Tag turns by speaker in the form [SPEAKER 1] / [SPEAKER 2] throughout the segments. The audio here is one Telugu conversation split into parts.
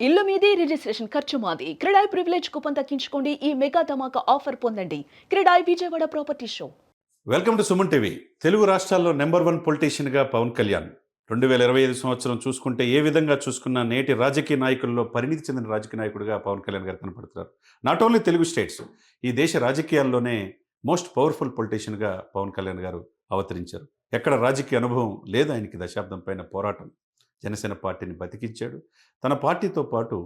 [SPEAKER 1] ఇల్లు మీది రిజిస్ట్రేషన్ ఖర్చు మాది. క్రెడాయ్ ప్రివిలేజ్ కూపన్ తగ్గించుకోండి. ఈ మెగా ధమాకా ఆఫర్ పొందండి. CREDAI Vijayawada property show.
[SPEAKER 2] Welcome to Suman TV. Telugu రాష్ట్రాల్లో నెంబర్ 1 పొలిటీషియన్గా పవన్ కళ్యాణ్ 2025 సంవత్సరం చూసుకుంటే ఏ విధంగా చూసుకున్న నేటి రాజకీయ నాయకుల్లో పరిణితి చెందిన రాజకీయ నాయకుడిగా పవన్ కళ్యాణ్ గారు కనపడుతున్నారు. నాట్ ఓన్లీ తెలుగు స్టేట్స్, ఈ దేశ రాజకీయాల్లోనే మోస్ట్ పవర్ఫుల్ పొలిటీషియన్గా పవన్ కళ్యాణ్ గారు అవతరించారు. ఎక్కడ రాజకీయ అనుభవం లేదు ఆయనకి. దశాబ్దం పైన పోరాటం, జనసేన పార్టీని బతికించాడు. తన పార్టీతో పాటు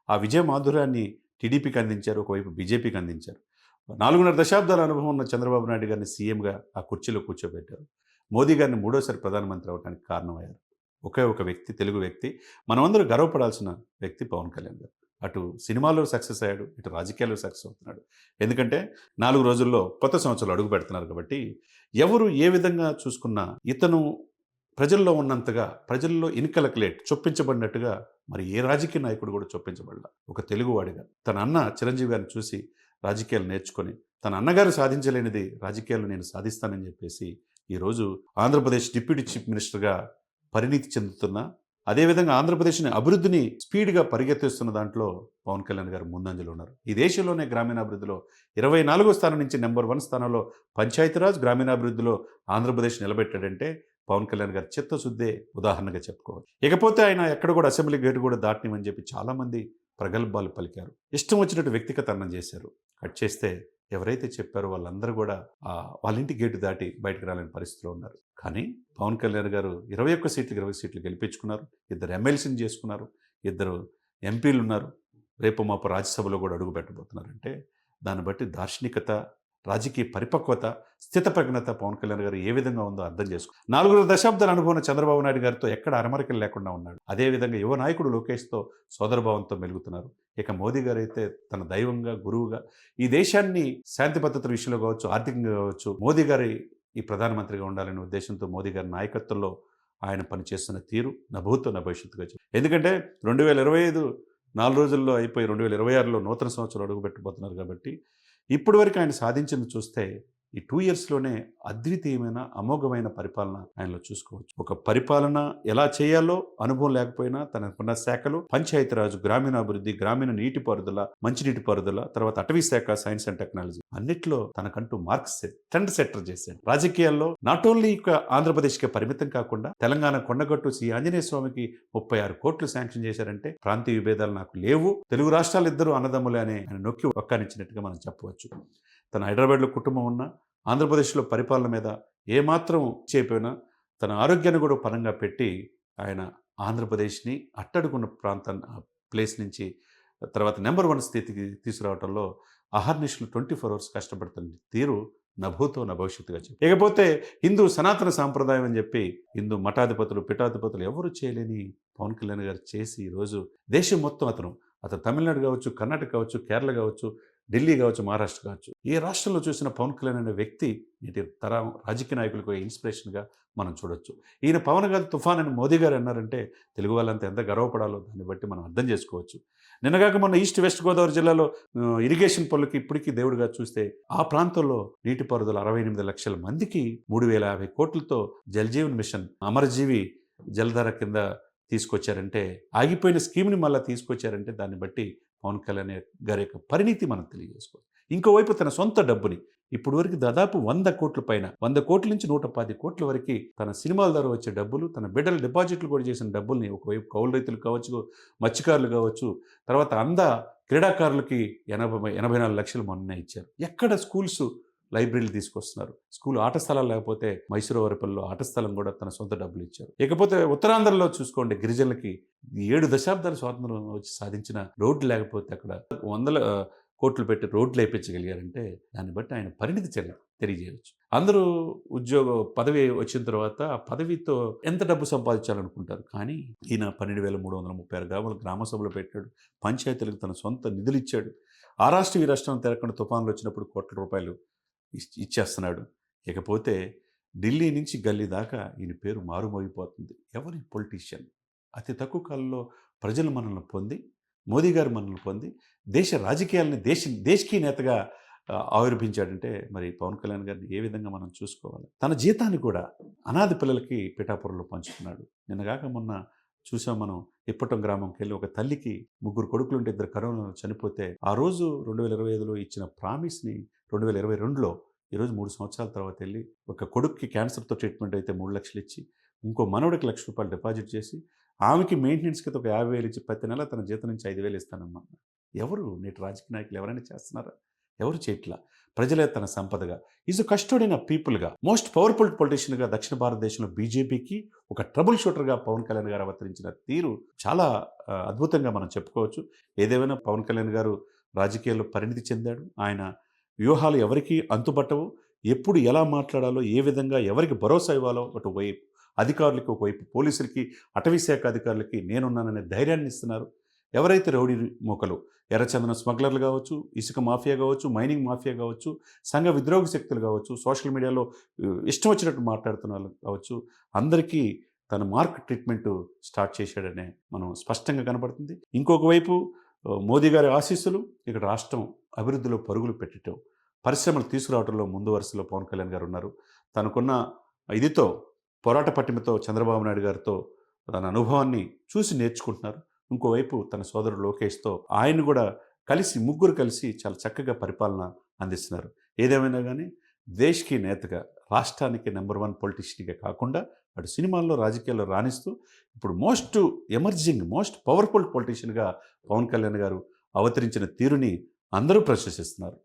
[SPEAKER 2] ఆ విజయ మాధుర్యాన్ని టీడీపీకి అందించారు, ఒకవైపు బీజేపీకి అందించారు. 4.5 దశాబ్దాల అనుభవం ఉన్న చంద్రబాబు నాయుడు గారిని సీఎంగా ఆ కుర్చీలో కూర్చోబెట్టారు. మోదీ గారిని మూడోసారి ప్రధానమంత్రి అవడానికి కారణమయ్యారు ఒకే ఒక వ్యక్తి, తెలుగు వ్యక్తి, మనమందరూ గర్వపడాల్సిన వ్యక్తి పవన్ కళ్యాణ్ గారు. అటు సినిమాలో సక్సెస్ అయ్యాడు, ఇటు రాజకీయాల్లో సక్సెస్ అవుతున్నాడు. ఎందుకంటే 4 రోజుల్లో కొత్త సంవత్సరాలు అడుగు పెడుతున్నారు కాబట్టి ఎవరు ఏ విధంగా చూసుకున్నా ఇతను ప్రజల్లో ఉన్నంతగా, ప్రజల్లో ఇన్కలకులేట్ చొప్పించబడినట్టుగా మరి ఏ రాజకీయ నాయకుడు కూడా చొప్పించబడలా. ఒక తెలుగువాడిగా తన అన్న చిరంజీవి గారిని చూసి రాజకీయాలు నేర్చుకొని, తన అన్నగారు సాధించలేనిది రాజకీయాల్లో నేను సాధిస్తానని చెప్పేసి ఈరోజు ఆంధ్రప్రదేశ్ డిప్యూటీ చీఫ్ మినిస్టర్గా పరిణితి చెందుతున్న, అదేవిధంగా ఆంధ్రప్రదేశ్ని అభివృద్ధిని స్పీడ్గా పరిగెత్తిస్తున్న దాంట్లో పవన్ కళ్యాణ్ గారు ముందంజలో ఉన్నారు. ఈ దేశంలోనే గ్రామీణాభివృద్ధిలో 24వ స్థానం నుంచి నెంబర్ 1 స్థానంలో పంచాయతీరాజ్ గ్రామీణాభివృద్ధిలో ఆంధ్రప్రదేశ్ నిలబెట్టాడంటే పవన్ కళ్యాణ్ గారు చిత్తశుద్ధే ఉదాహరణగా చెప్పుకోవాలి. ఇకపోతే ఆయన ఎక్కడ కూడా అసెంబ్లీ గేటు కూడా దాటనివని చెప్పి చాలామంది ప్రగల్భాలు పలికారు. ఇష్టం వచ్చినట్టు వ్యక్తిగతనం చేశారు. కట్ చేస్తే ఎవరైతే చెప్పారో వాళ్ళందరూ కూడా వాళ్ళ ఇంటి గేటు దాటి బయటకు రాలేని పరిస్థితిలో ఉన్నారు. కానీ పవన్ కళ్యాణ్ గారు 21 సీట్లు 20 సీట్లు గెలిపించుకున్నారు. 2 ఎమ్మెల్సీని చేసుకున్నారు. 2 ఎంపీలు ఉన్నారు. రేపు మాపు రాజ్యసభలో కూడా అడుగు పెట్టబోతున్నారంటే దాన్ని బట్టి దార్శనికత, రాజకీయ పరిపక్వత, స్థితప్రజ్ఞత పవన్ కళ్యాణ్ గారు ఏ విధంగా ఉందో అర్థం చేసుకో. 4 దశాబ్దాల అనుభవం చంద్రబాబు నాయుడు గారితో ఎక్కడ అరమరికలు లేకుండా ఉన్నాడు. అదేవిధంగా యువ నాయకుడు లోకేష్తో సోదరభావంతో మెలుగుతున్నారు. ఇక మోదీ గారు అయితే తన దైవంగా, గురువుగా ఈ దేశాన్ని శాంతి భద్రతల విషయంలో కావచ్చు, ఆర్థికంగా కావచ్చు, మోదీ గారి ఈ ప్రధానమంత్రిగా ఉండాలనే ఉద్దేశంతో మోదీ గారి నాయకత్వంలో ఆయన పనిచేస్తున్న తీరు నా భూతో నా భవిష్యత్తుగా ఎందుకంటే 2025 4 రోజుల్లో అయిపోయి 2026లో నూతన సంవత్సరం అడుగుపెట్టబోతున్నారు కాబట్టి ఇప్పటి వరకు ఆయన సాధించింది చూస్తే ఈ 2 ఇయర్స్లోనే అద్వితీయమైన అమోఘమైన పరిపాలన ఆయనలో చూసుకోవచ్చు. ఒక పరిపాలన ఎలా చేయాలో అనుభవం లేకపోయినా తనకున్న శాఖలు పంచాయతీరాజు, గ్రామీణాభివృద్ధి, గ్రామీణ నీటిపారుదల, మంచినీటిపారుదల, తర్వాత అటవీ శాఖ, సైన్స్ అండ్ టెక్నాలజీ అన్నిట్లో తనకంటూ మార్క్స్ ట్రెండ్ సెట్టర్ చేశాడు. రాజకీయాల్లో నాట్ ఓన్లీ ఆంధ్రప్రదేశ్కే పరిమితం కాకుండా తెలంగాణ కొండగట్టు శ్రీ ఆంజనేయ స్వామికి 36 కోట్లు శాంక్షన్ చేశారంటే ప్రాంతీయ విభేదాలు నాకు లేవు, తెలుగు రాష్ట్రాలు ఇద్దరు అన్నదమ్ములే అని ఆయన నొక్కి ఒక్కానిచ్చినట్టుగా మనం చెప్పవచ్చు. తన హైదరాబాద్లో కుటుంబం ఉన్న ఆంధ్రప్రదేశ్లో పరిపాలన మీద ఏమాత్రం చేయకపోయినా తన ఆరోగ్యాన్ని కూడా పరంగా పెట్టి ఆయన ఆంధ్రప్రదేశ్ని అట్టడుకున్న ప్లేస్ నుంచి తర్వాత నెంబర్ 1 స్థితికి తీసుకురావడంలో అహర్నిశలు 24 అవర్స్ కష్టపడుతున్న తీరు నభూతో నా భవిష్యత్తుగా చెప్పి. ఇకపోతే హిందూ సనాతన సాంప్రదాయం అని చెప్పి హిందూ మఠాధిపతులు, పీఠాధిపతులు ఎవరు చేయలేని పవన్ కళ్యాణ్ గారు చేసి ఈరోజు దేశం మొత్తం అతను తమిళనాడు కావచ్చు, కర్ణాటక కావచ్చు, కేరళ కావచ్చు, ఢిల్లీ కావచ్చు, మహారాష్ట్ర కావచ్చు, ఏ రాష్ట్రంలో చూసిన పవన్ కళ్యాణ్ అనే వ్యక్తి నేటి తరం రాజకీయ నాయకులకు ఇన్స్పిరేషన్గా మనం చూడొచ్చు. ఈయన పవన్ గారు తుఫాన్ అని మోదీ గారు అన్నారంటే తెలుగు వాళ్ళంతా ఎంత గర్వపడాలో దాన్ని బట్టి మనం అర్థం చేసుకోవచ్చు. నిన్నగాక మొన్న ఈస్ట్ వెస్ట్ గోదావరి జిల్లాలో ఇరిగేషన్ పనులకి ఇప్పటికీ దేవుడిగా చూస్తే ఆ ప్రాంతంలో నీటిపారుదల 68 లక్షల మందికి 3,050 కోట్లతో జలజీవన్ మిషన్, అమరజీవి జలధార కింద తీసుకొచ్చారంటే, ఆగిపోయిన స్కీమ్ని మళ్ళీ తీసుకొచ్చారంటే దాన్ని బట్టి పవన్ కళ్యాణ్ గారి యొక్క పరిణితి మనం తెలియజేసుకోవాలి. ఇంకోవైపు తన సొంత డబ్బుని ఇప్పుడు వరకు దాదాపు 100 కోట్ల పైన, 100 కోట్ల నుంచి 110 కోట్ల వరకు తన సినిమాల ద్వారా వచ్చే డబ్బులు, తన బిడ్డల డిపాజిట్లు కూడా చేసిన డబ్బుల్ని ఒకవైపు కౌలు రైతులు కావచ్చు, మత్స్యకారులు కావచ్చు, తర్వాత క్రీడాకారులకి 84 లక్షలు మొన్న ఇచ్చారు. ఎక్కడ స్కూల్స్, లైబ్రరీలు తీసుకొస్తున్నారు. స్కూల్ ఆట స్థలాలు లేకపోతే మైసూరువారిపల్లిలో ఆట స్థలం కూడా తన సొంత డబ్బులు ఇచ్చారు. ఇకపోతే ఉత్తరాంధ్రలో చూసుకోండి, గిరిజనులకి 7 దశాబ్దాల స్వాతంత్రం వచ్చి సాధించిన రోడ్లు లేకపోతే అక్కడ 100 కోట్లు పెట్టి రోడ్లు వేయించగలిగారంటే దాన్ని బట్టి ఆయన పరిణితి తెలియజేయవచ్చు. అందరూ పదవి వచ్చిన తర్వాత ఆ పదవితో ఎంత డబ్బు సంపాదించాలనుకుంటారు. కానీ ఈయన 12,336 గ్రామాలు గ్రామ సభలు పెట్టాడు. పంచాయతీలకు తన సొంత నిధులు ఇచ్చాడు. ఆ రాష్ట్రం ఈ రాష్ట్రం తిరగకుండా తుఫాన్లు వచ్చినప్పుడు కోట్ల రూపాయలు ఇచ్చేస్తున్నాడు. ఇకపోతే ఢిల్లీ నుంచి గల్లీ దాకా ఈయన పేరు మారుమోగిపోతుంది. ఎవరి పొలిటీషియన్ అతి తక్కువ కాలంలో ప్రజలు మనల్ని పొంది, మోదీ గారు మనల్ని పొంది దేశ రాజకీయాలని దేశకీ నేతగా ఆవిర్భించాడంటే మరి పవన్ కళ్యాణ్ గారిని ఏ విధంగా మనం చూసుకోవాలి. తన జీతాన్ని కూడా అనాథ పిల్లలకి పిఠాపురంలో పంచుకున్నాడు. నిన్నగాక మొన్న చూసాం మనం ఇప్పటం గ్రామంకి వెళ్ళి ఒక తల్లికి 3 కొడుకులుంటే 2 కరోనాలో చనిపోతే ఆ రోజు 2025లో ఇచ్చిన ప్రామిస్ని 2022లో ఈరోజు 3 సంవత్సరాల తర్వాత వెళ్ళి ఒక కొడుక్కి క్యాన్సర్తో ట్రీట్మెంట్ అయితే 3 లక్షలు ఇచ్చి ఇంకో మనవడికి ₹1,00,000 డిపాజిట్ చేసి ఆమెకి మెయింటెనెన్స్ కింద ఒక 50,000 ఇచ్చి ప్రతి నెల తన జీతం నుంచి 5,000 ఇస్తానమ్మా. ఎవరు నేటి రాజకీయ నాయకులు ఎవరైనా చేస్తున్నారా? ఎవరు చేయట్లా. ప్రజలే తన సంపదగా ఈజ్ కస్టోడియన్ ఆఫ్ పీపుల్గా మోస్ట్ పవర్ఫుల్ పొలిటీషియన్గా దక్షిణ భారతదేశంలో బీజేపీకి ఒక ట్రబుల్ షూటర్గా పవన్ కళ్యాణ్ గారు అవతరించిన తీరు చాలా అద్భుతంగా మనం చెప్పుకోవచ్చు. ఏదేమైనా పవన్ కళ్యాణ్ గారు రాజకీయాల్లో పరిణితి చెందాడు. ఆయన వ్యూహాలు ఎవరికి అంతుపట్టవు. ఎప్పుడు ఎలా మాట్లాడాలో, ఏ విధంగా ఎవరికి భరోసా ఇవ్వాలో ఒకవైపు అధికారులకి, ఒకవైపు పోలీసులకి, అటవీ శాఖ అధికారులకి నేనున్నాననే ధైర్యాన్ని ఇస్తున్నారు. ఎవరైతే రౌడీ మూకలు ఎర్రచందనం స్మగ్లర్లు కావచ్చు, ఇసుక మాఫియా కావచ్చు, మైనింగ్ మాఫియా కావచ్చు, సంఘ విద్రోహ శక్తులు కావచ్చు, సోషల్ మీడియాలో ఇష్టం వచ్చినట్టు మాట్లాడుతున్న వాళ్ళు కావచ్చు, అందరికీ తన మార్క్ ట్రీట్మెంట్ స్టార్ట్ చేశాడనే మనం స్పష్టంగా కనబడుతుంది. ఇంకొక వైపు మోదీ గారి ఆశీస్సులు ఇక్కడ రాష్ట్రం అభివృద్ధిలో పరుగులు పెట్టడం, పరిశ్రమలు తీసుకురావడంలో ముందు వరుసలో పవన్ కళ్యాణ్ గారు ఉన్నారు. తనకున్న ఇదితో పోరాట పట్టిమతో చంద్రబాబు నాయుడు గారితో తన అనుభవాన్ని చూసి నేర్చుకుంటున్నారు. ఇంకోవైపు తన సోదరుడు లోకేష్తో ఆయన కూడా కలిసి ముగ్గురు కలిసి చాలా చక్కగా పరిపాలన అందిస్తున్నారు. ఏదేమైనా కానీ దేశ్కి నేతగా, రాష్ట్రానికి నెంబర్ 1 పొలిటీషియన్గా కాకుండా అటు సినిమాల్లో, రాజకీయాల్లో రాణిస్తూ ఇప్పుడు మోస్ట్ ఎమర్జింగ్, మోస్ట్ పవర్ఫుల్ పొలిటీషియన్గా పవన్ కళ్యాణ్ గారు అవతరించిన తీరుని అందరూ ప్రశంసిస్తున్నారు.